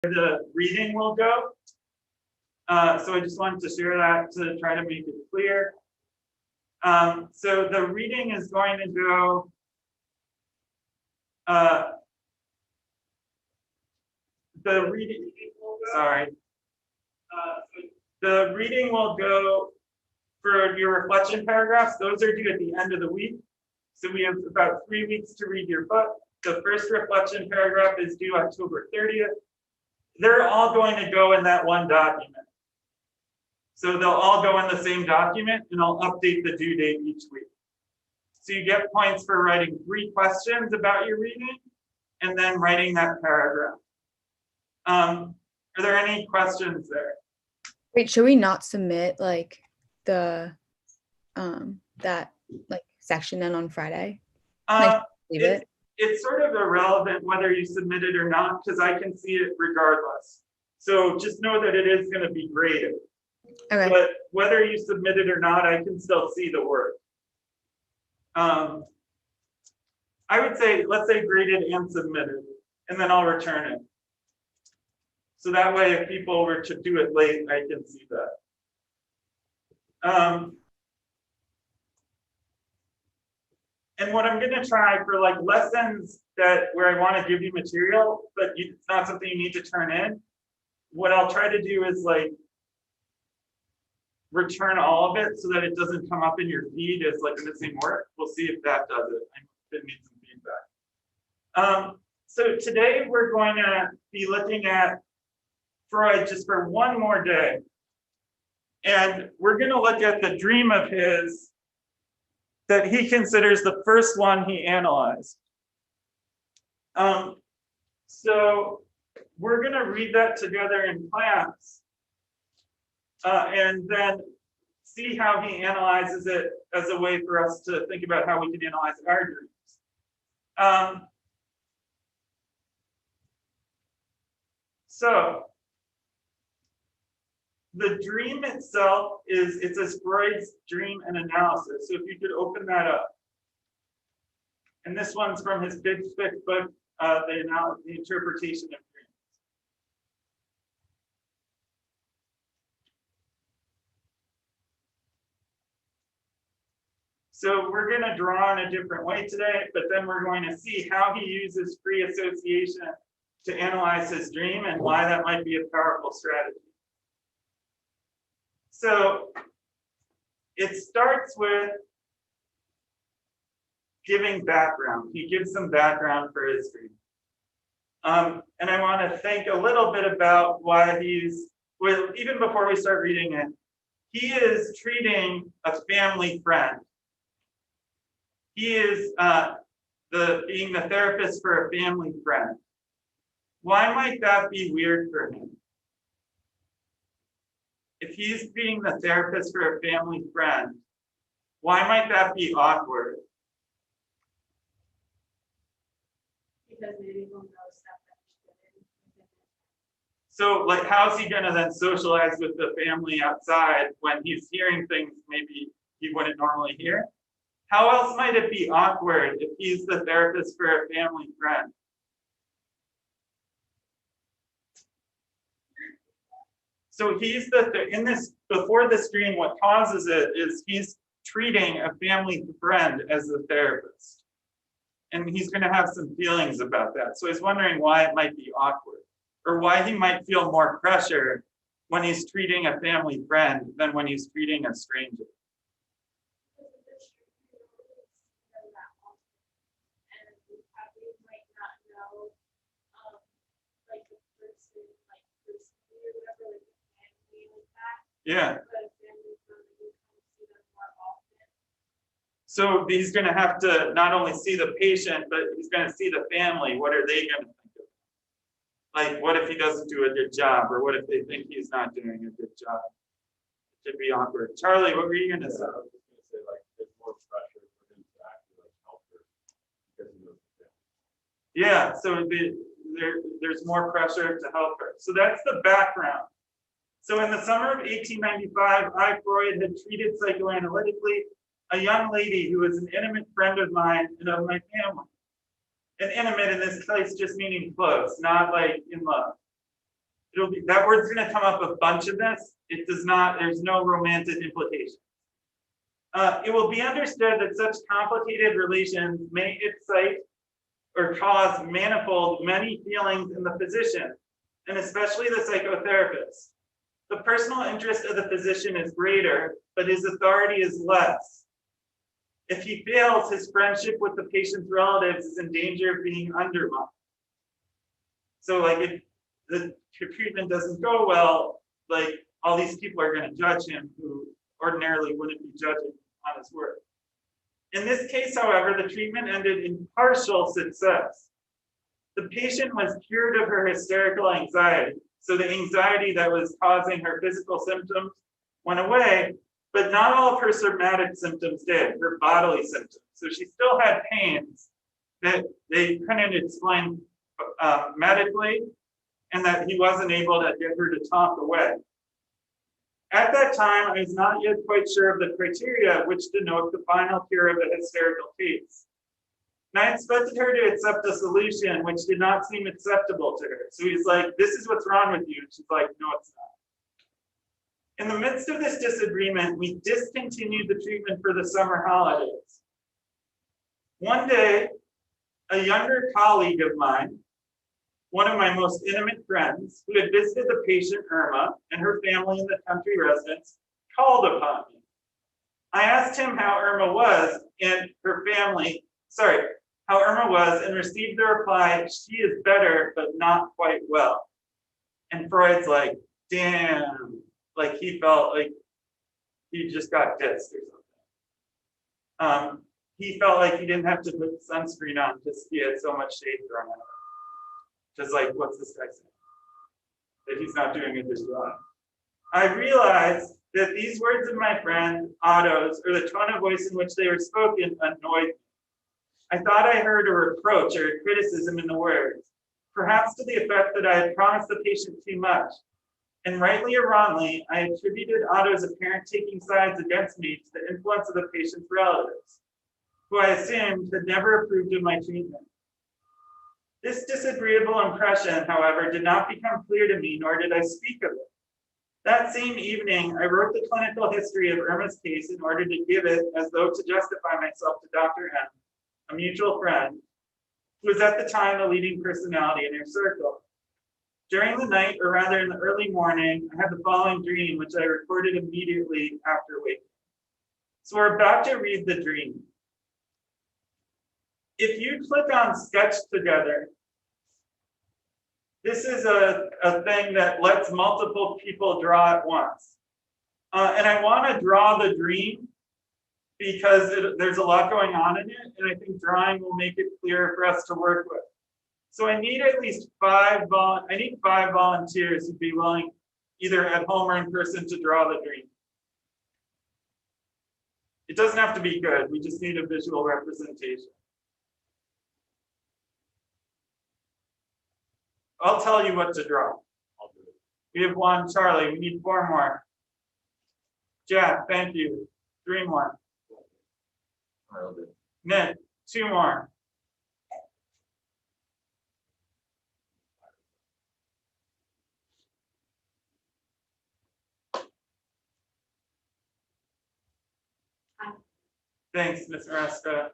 the reading will go. So I just wanted to share that to try to make it clear. So the reading is going to go, the reading will go for your reflection paragraphs. Those are due at the end of the week. So we have about 3 weeks to read your book. The first reflection paragraph is due October 30th. They're all going to go in that one document. So they'll all go in the same document, and I'll update the due date each week. So you get points for writing 3 questions about your reading and then writing that paragraph. Are there any questions there? Wait, should we not submit like the that like section then on Friday? Leave it? It's sort of irrelevant whether you submit it or not, because I can see it regardless. So just know that it is going to be graded. Okay. But whether you submit it or not, I can still see the work. I would say, let's say graded and submitted, and then I'll return it. So that way, if people were to do it late, I can see that. And what I'm going to try for like lessons where I want to give you material, but it's not something you need to turn in. What I'll try to do is like return all of it so that it doesn't come up in your feed as like missing work. We'll see if that does it. I did need some feedback. So today we're going to be looking at Freud just for one more day. And we're going to look at the dream of his that he considers the first one he analyzed. So we're going to read that together in class and then see how he analyzes it as a way for us to think about how we can analyze our dreams. So the dream itself it says Freud's dream and analysis. So if you could open that up. And this one's from his big thick book, the interpretation of dreams. So we're going to draw in a different way today, but then we're going to see how he uses free association to analyze his dream and why that might be a powerful strategy. So it starts with giving background. He gives some background for his dream. And I want to think a little bit about why even before we start reading it, he is treating a family friend. He is being the therapist for a family friend. Why might that be weird for him? If he's being the therapist for a family friend, why might that be awkward? Because maybe he'll know stuff that he shouldn't. So, like, how's he gonna then socialize with the family outside when he's hearing things maybe he wouldn't normally hear? How else might it be awkward if he's the therapist for a family friend? So he's before this dream, what causes it is he's treating a family friend as the therapist. And he's going to have some feelings about that. So he's wondering why it might be awkward, or why he might feel more pressure when he's treating a family friend than when he's treating a stranger. Yeah. So he's going to have to not only see the patient, but he's going to see the family. What are they going to think of? Like, what if he doesn't do a good job? Or what if they think he's not doing a good job? It should be awkward. Charlie, what were you going to say? I was just going to say, like, there's more pressure for him to actually like help her because he knows the family. Yeah, so there's more pressure to help her. So that's the background. So in the summer of 1895, Freud had treated psychoanalytically a young lady who was an intimate friend of mine and of my family. And intimate in this case just meaning close, not like in love. that word's going to come up a bunch of this. It does not, there's no romantic implication. It will be understood that such complicated relations may excite or cause manifold many feelings in the physician, and especially the psychotherapist. The personal interest of the physician is greater, but his authority is less. If he fails, his friendship with the patient's relatives is in danger of being undermined. So like if the treatment doesn't go well, like all these people are going to judge him who ordinarily wouldn't be judging on his work. In this case, however, the treatment ended in partial success. The patient was cured of her hysterical anxiety. So the anxiety that was causing her physical symptoms went away, but not all of her somatic symptoms did, her bodily symptoms. So she still had pains that they couldn't explain medically, and that he wasn't able to get her to talk away. At that time, I was not yet quite sure of the criteria which denote the final cure of a hysterical case. And I expected her to accept a solution which did not seem acceptable to her. So he's like, this is what's wrong with you. And she's like, no, it's not. In the midst of this disagreement, we discontinued the treatment for the summer holidays. One day, a younger colleague of mine, one of my most intimate friends, who had visited the patient Irma and her family in the country residence, called upon me. I asked him how Irma was and her family, how Irma was, and received the reply, she is better, but not quite well. And Freud's like, damn, like he felt like he just got dissed or something. He felt like he didn't have to put sunscreen on because he had so much shade thrown at him. Just like, what's this guy saying? That he's not doing a good job. I realized that these words of my friend Otto's, or the tone of voice in which they were spoken, annoyed me. I thought I heard a reproach or a criticism in the words, perhaps to the effect that I had promised the patient too much. And rightly or wrongly, I attributed Otto's apparent taking sides against me to the influence of the patient's relatives, who I assumed had never approved of my treatment. This disagreeable impression, however, did not become clear to me, nor did I speak of it. That same evening, I wrote the clinical history of Irma's case in order to give it as though to justify myself to Dr. M, a mutual friend, who was at the time the leading personality in her circle. During the night, or rather in the early morning, I had the following dream, which I recorded immediately after waking. So we're about to read the dream. If you click on Sketch Together, this is a thing that lets multiple people draw at once. And I want to draw the dream because there's a lot going on in it, and I think drawing will make it clearer for us to work with. So I need at least five volunteers who'd be willing, either at home or in person, to draw the dream. It doesn't have to be good, we just need a visual representation. I'll tell you what to draw. I'll do it. We have one, Charlie, we need 4 more. Jack, thank you. 3 more. I'll do it. Nick, 2 more. Thanks, Ms. Maresca.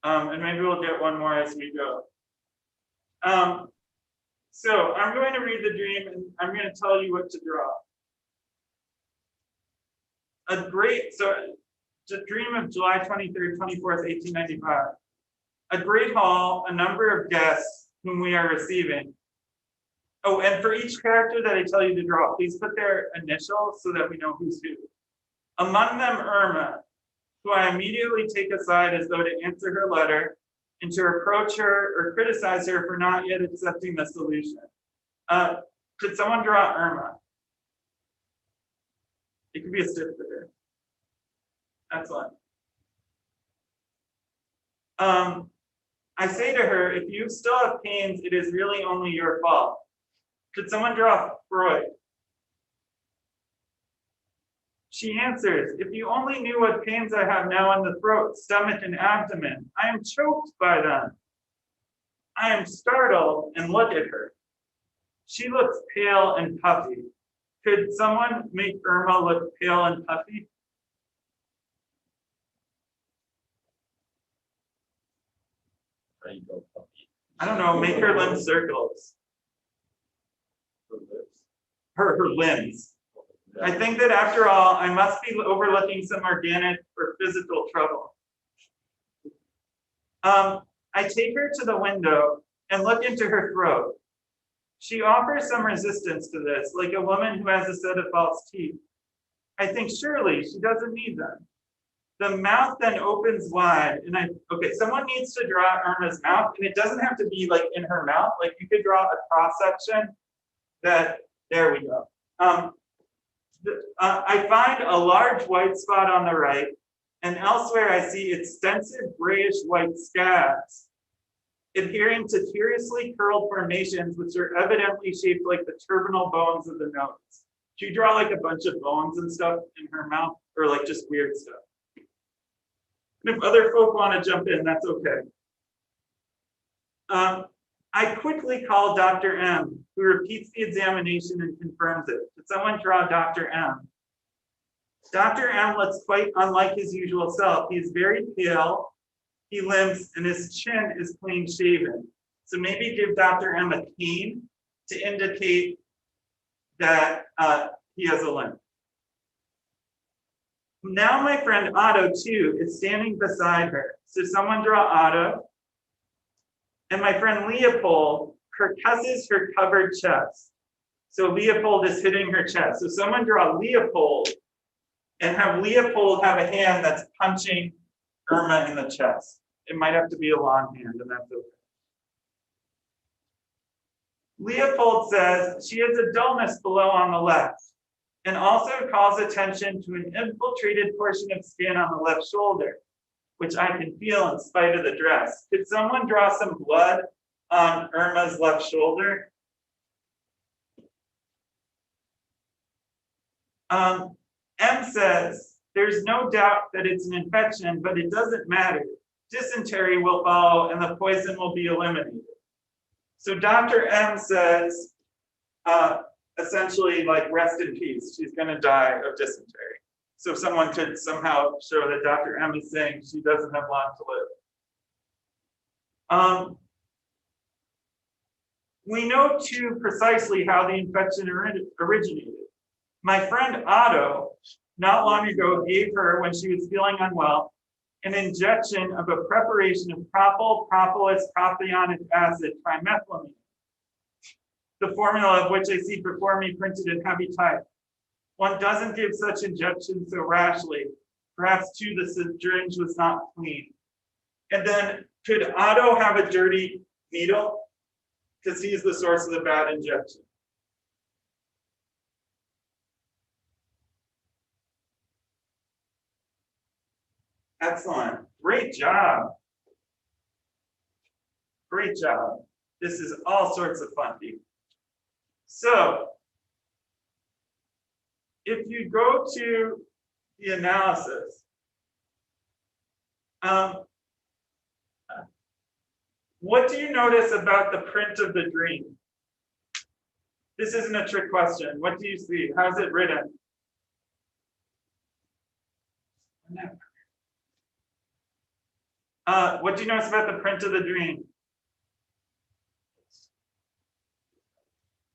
And maybe we'll get one more as we go. So I'm going to read the dream and I'm going to tell you what to draw. The dream of July 23rd, 24th, 1895. A great hall, a number of guests whom we are receiving. Oh, and for each character that I tell you to draw, please put their initials so that we know who's who. Among them, Irma, who I immediately take aside as though to answer her letter and to reproach her or criticize her for not yet accepting the solution. Could someone draw Irma? It could be a stiff figure. Excellent. I say to her, if you still have pains, it is really only your fault. Could someone draw Freud? She answers, if you only knew what pains I have now in the throat, stomach, and abdomen, I am choked by them. I am startled and look at her. She looks pale and puffy. Could someone make Irma look pale and puffy? How you go puppy? I don't know, make her limbs circles. Her lips. Her limbs. I think that after all, I must be overlooking some organic or physical trouble. I take her to the window and look into her throat. She offers some resistance to this, like a woman who has a set of false teeth. I think surely she doesn't need them. The mouth then opens wide, and okay, someone needs to draw Irma's mouth, and it doesn't have to be like in her mouth, like you could draw a cross section there we go. I find a large white spot on the right, and elsewhere I see extensive grayish white scabs adhering to curiously curled formations, which are evidently shaped like the terminal bones of the nose. She draw like a bunch of bones and stuff in her mouth, or like just weird stuff. And if other folk want to jump in, that's okay. I quickly call Dr. M, who repeats the examination and confirms it. Could someone draw Dr. M? Dr. M looks quite unlike his usual self. He is very pale, he limps, and his chin is clean shaven. So maybe give Dr. M a cane to indicate that he has a limp. Now my friend Otto, too, is standing beside her. So someone draw Otto. And my friend Leopold percusses her covered chest. So Leopold is hitting her chest. So someone draw Leopold and have Leopold have a hand that's punching Irma in the chest. It might have to be a long hand, and that's okay. Leopold says she has a dullness below on the left, and also calls attention to an infiltrated portion of skin on the left shoulder, which I can feel in spite of the dress. Could someone draw some blood on Irma's left shoulder? M says, there's no doubt that it's an infection, but it doesn't matter. Dysentery will follow and the poison will be eliminated. So Dr. M says, essentially like rest in peace. She's gonna die of dysentery. So if someone could somehow show that Dr. M is saying she doesn't have long to live. We know too precisely how the infection originated. My friend Otto, not long ago, gave her, when she was feeling unwell, an injection of a preparation of propyl, propolis, propionic acid, trimethylamine, the formula of which I see before me printed in heavy type. One doesn't give such injections so rashly. Perhaps too the syringe was not clean. And then could Otto have a dirty needle? Because he's the source of the bad injection. Excellent. Great job. Great job. This is all sorts of fun, people. So, if you go to the analysis, what do you notice about the print of the dream? This isn't a trick question. What do you see? How's it written? What do you notice about the print of the dream?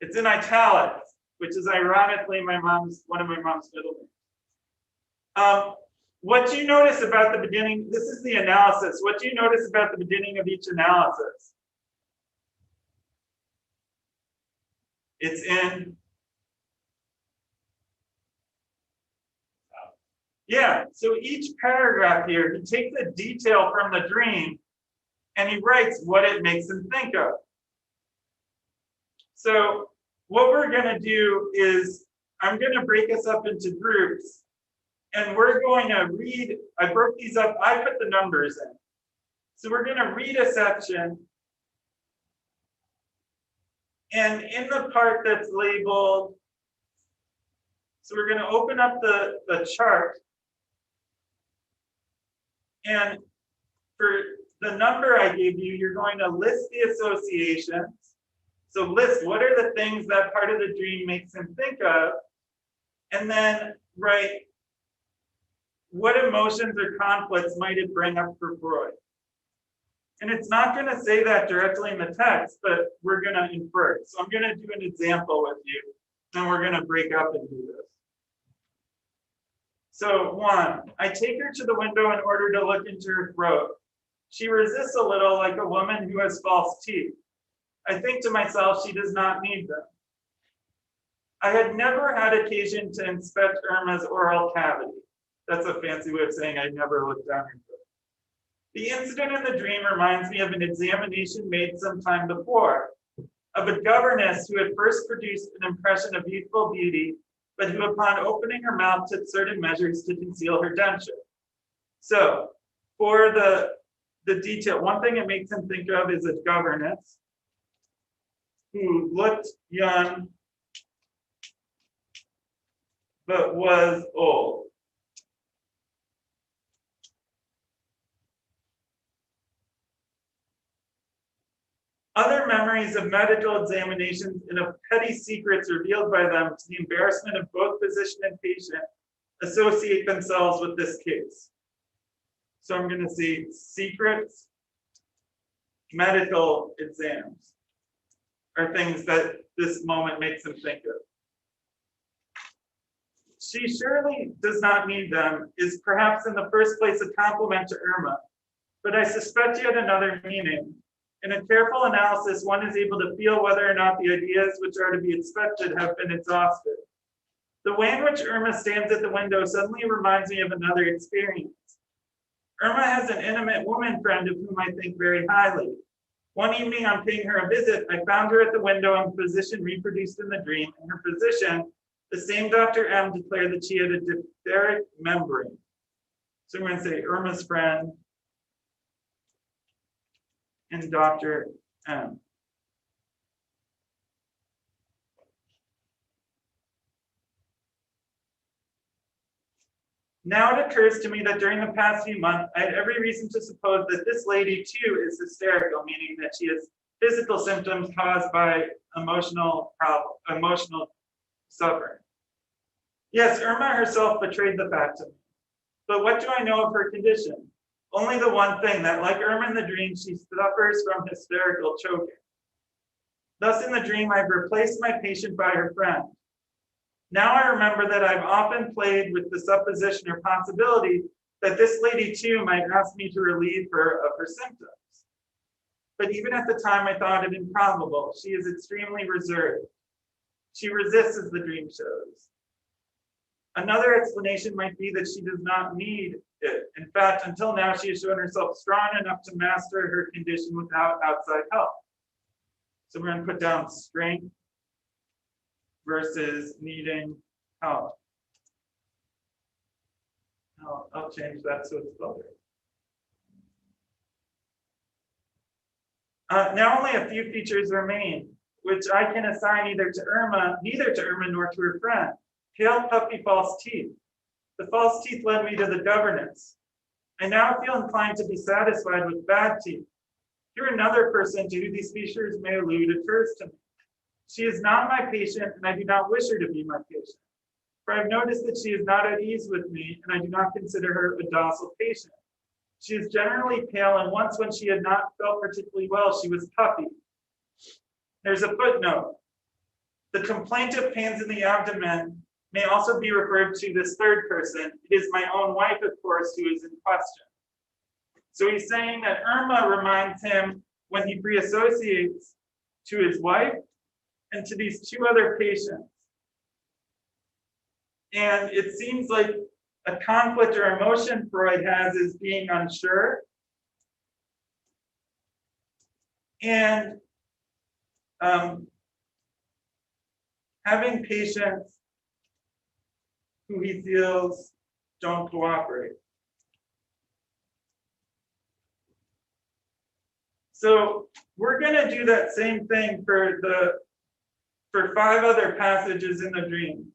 It's in italics, which is ironically one of my mom's middle names. What do you notice about the beginning? This is the analysis. What do you notice about the beginning of each analysis? It's in. Yeah, so each paragraph here, he takes a detail from the dream and he writes what it makes him think of. So what we're gonna do is, I'm gonna break us up into groups and we're going to read, I broke these up, I put the numbers in. So we're gonna read a section and in the part that's labeled, so we're gonna open up the chart. And for the number I gave you, you're going to list the associations. So list what are the things that part of the dream makes him think of, and then write what emotions or conflicts might it bring up for Freud. And it's not going to say that directly in the text, but we're going to infer it. So I'm going to do an example with you, and we're going to break up and do this. So 1, I take her to the window in order to look into her throat. She resists a little like a woman who has false teeth. I think to myself, she does not need them. I had never had occasion to inspect Irma's oral cavity. That's a fancy way of saying I never looked down her throat. The incident in the dream reminds me of an examination made some time before, of a governess who had first produced an impression of youthful beauty, but who upon opening her mouth took certain measures to conceal her denture. So for the detail, one thing it makes him think of is a governess who looked young, but was old. Other memories of medical examinations and of petty secrets revealed by them to the embarrassment of both physician and patient associate themselves with this case. So I'm going to say secrets, medical exams are things that this moment makes him think of. She surely does not need them is perhaps in the first place a compliment to Irma, but I suspect yet another meaning. In a careful analysis, one is able to feel whether or not the ideas which are to be expected have been exhausted. The way in which Irma stands at the window suddenly reminds me of another experience. Irma has an intimate woman friend of whom I think very highly. One evening on paying her a visit, I found her at the window and the physician reproduced in the dream, and her physician, the same Dr. M, declared that she had a diphtheric membrane. So I'm going to say Irma's friend and Dr. M. Now it occurs to me that during the past few months, I had every reason to suppose that this lady too is hysterical, meaning that she has physical symptoms caused by emotional suffering. Yes, Irma herself betrayed the fact to me. But what do I know of her condition? Only the one thing, that like Irma in the dream, she suffers from hysterical choking. Thus in the dream, I've replaced my patient by her friend. Now I remember that I've often played with the supposition or possibility that this lady too might ask me to relieve her of her symptoms. But even at the time, I thought it improbable. She is extremely reserved. She resists as the dream shows. Another explanation might be that she does not need it. In fact, until now, she has shown herself strong enough to master her condition without outside help. So we're going to put down strength versus needing help. I'll change that so it's better. Now only a few features remain, which I can assign neither to Irma nor to her friend. Pale, puffy, false teeth. The false teeth led me to the governess. I now feel inclined to be satisfied with bad teeth. Here another person to who these features may allude occurs to me. She is not my patient, and I do not wish her to be my patient. For I've noticed that she is not at ease with me, and I do not consider her a docile patient. She is generally pale, and once when she had not felt particularly well, she was puffy. There's a footnote. The complaint of pains in the abdomen may also be referred to this third person. It is my own wife, of course, who is in question. So he's saying that Irma reminds him when he pre-associates to his wife and to these two other patients. And it seems like a conflict or emotion Freud has is being unsure. And having patients who he feels don't cooperate. So we're going to do that same thing for 5 other passages in the dream.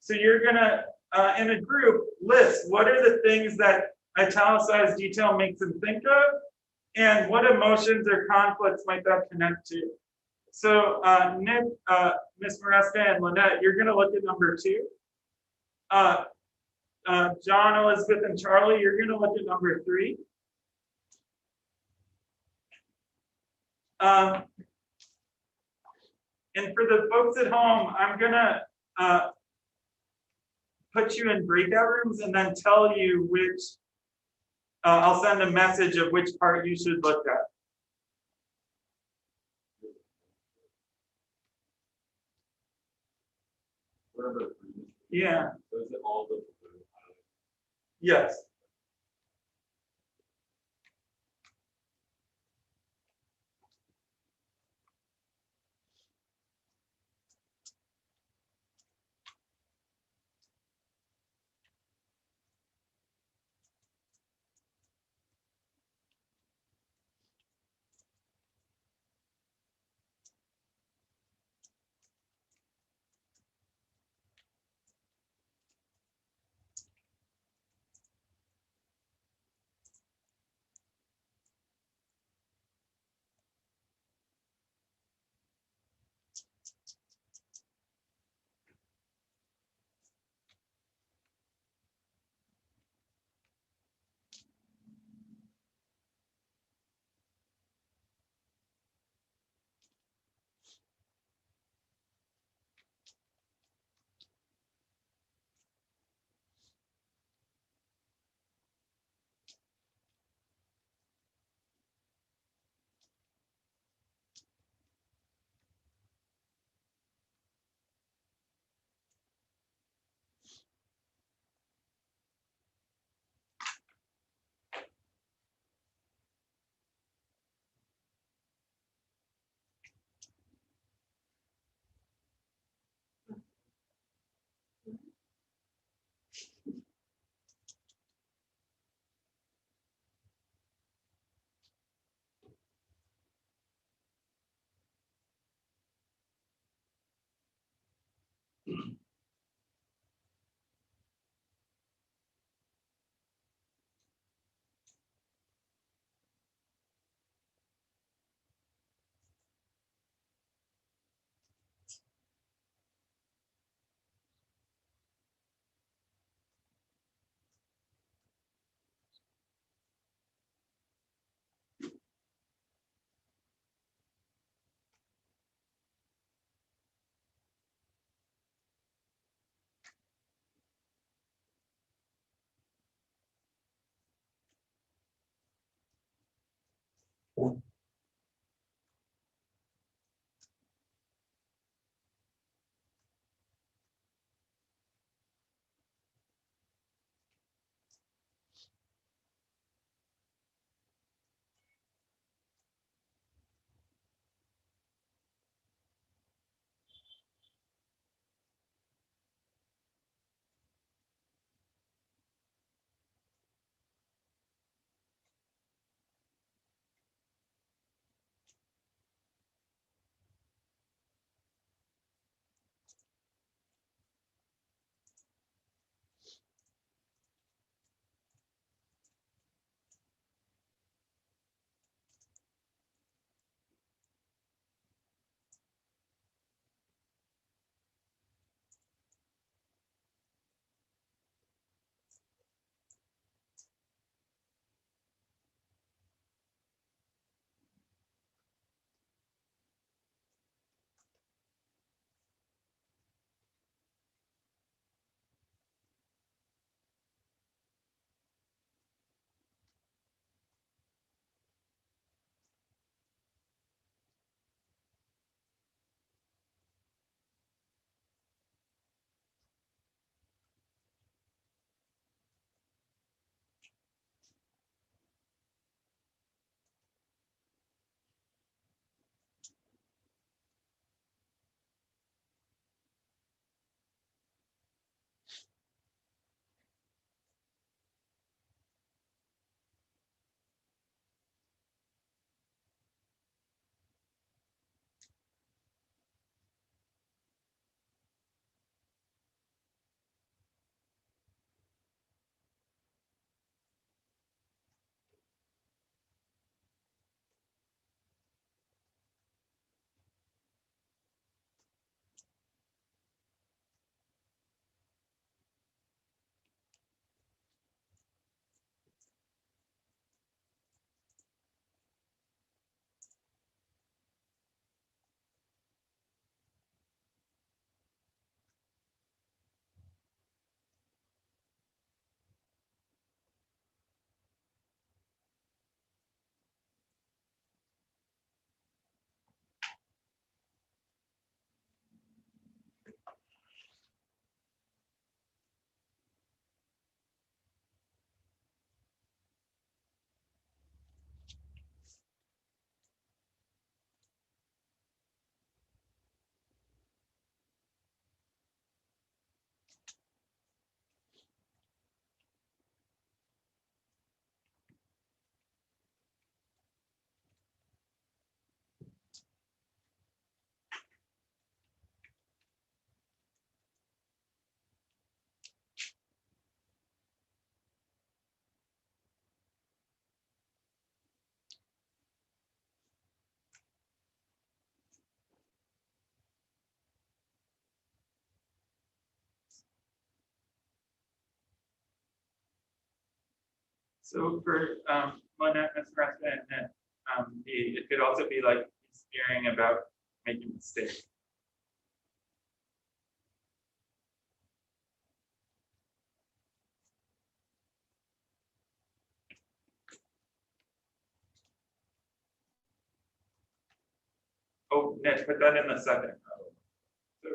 So you're going to, in a group, list what are the things that italicized detail makes them think of, and what emotions or conflicts might that connect to. So Nick, Ms. Maresta, and Lynette, you're going to look at number 2. John, Elizabeth, and Charlie, you're going to look at number 3. And for the folks at home, I'm going to put you in breakout rooms and then tell you which, I'll send a message of which part you should look at. Whatever. Yeah, So is it all the? yes. So for Lynette, Ms. Preston, and it could also be like he's fearing about making mistakes. Oh, Nick, put that in the second. So,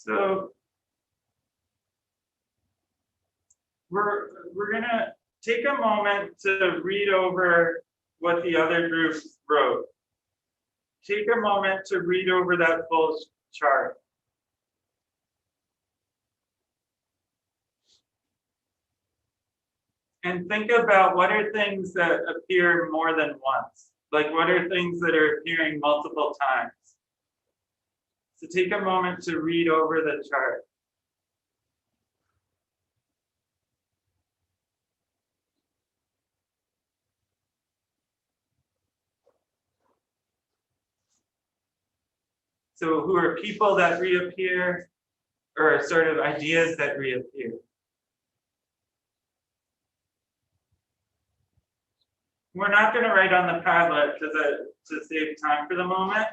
So we're gonna take a moment to read over what the other groups wrote. Take a moment to read over that full chart. And think about what are things that appear more than once? Like what are things that are appearing multiple times? So take a moment to read over the chart. So who are people that reappear, or sort of ideas that reappear? We're not going to write on the Padlet to save time for the moment.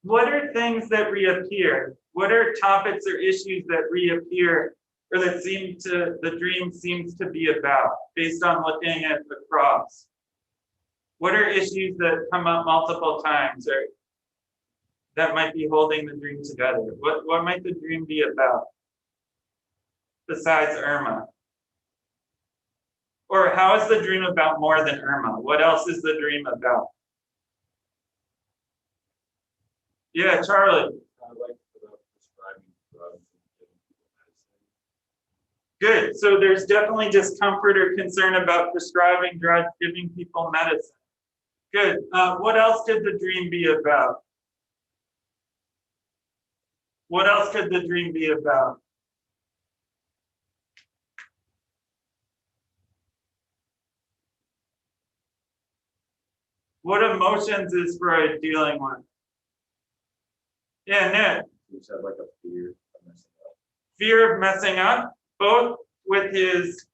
What are things that reappear? What are topics or issues that reappear, or that the dream seems to be about, based on looking at the cross? What are issues that come up multiple times, or that might be holding the dream together? What might the dream be about, besides Irma? Or how is the dream about more than Irma? What else is the dream about? Yeah, Charlie. I like about prescribing drugs and giving people medicine. Good. So there's definitely discomfort or concern about prescribing drugs, giving people medicine. Good. What else could the dream be about? What else could the dream be about? What emotions is Freud dealing with? Yeah, Nick. You said like a fear of messing up. Fear of messing up, both with his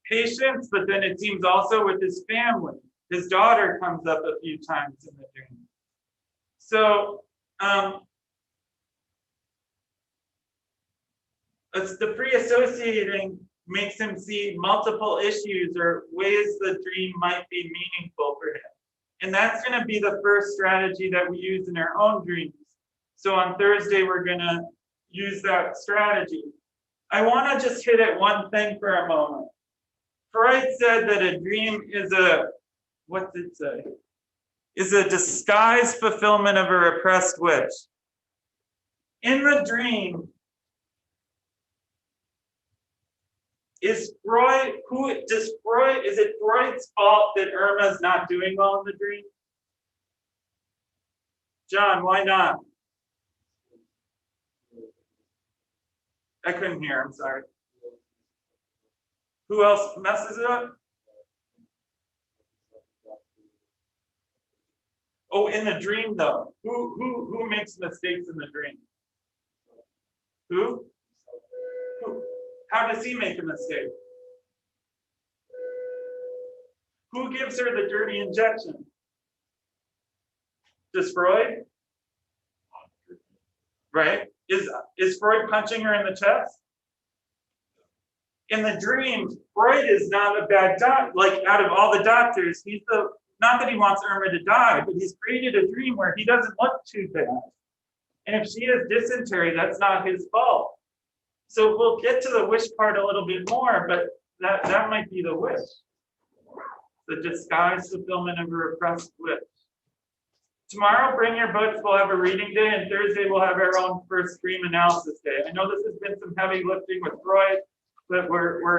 patients, but then it seems also with his family. His daughter comes up a few times in the dream. So it's the pre-associating makes him see multiple issues or ways the dream might be meaningful for him. And that's going to be the first strategy that we use in our own dreams. So on Thursday, we're going to use that strategy. I want to just hit at one thing for a moment. Freud said that a dream is what did it say? Is a disguised fulfillment of a repressed wish. In the dream, Is it Freud's fault that Irma's not doing well in the dream? John, why not? I couldn't hear, I'm sorry. Who else messes it up? Oh, in the dream though. Who makes mistakes in the dream? Who? How does he make a mistake? Who gives her the dirty injection? Does Freud? Right? Is Freud punching her in the chest? In the dream, Freud is not a bad doctor. Like out of all the doctors, he's not that he wants Irma to die, but he's created a dream where he doesn't look too bad. And if she has dysentery, that's not his fault. So we'll get to the wish part a little bit more, but that might be the wish. The disguised fulfillment of a repressed wish. Tomorrow, bring your books. We'll have a reading day, and Thursday we'll have our own first dream analysis day. I know this has been some heavy lifting with Freud, but we're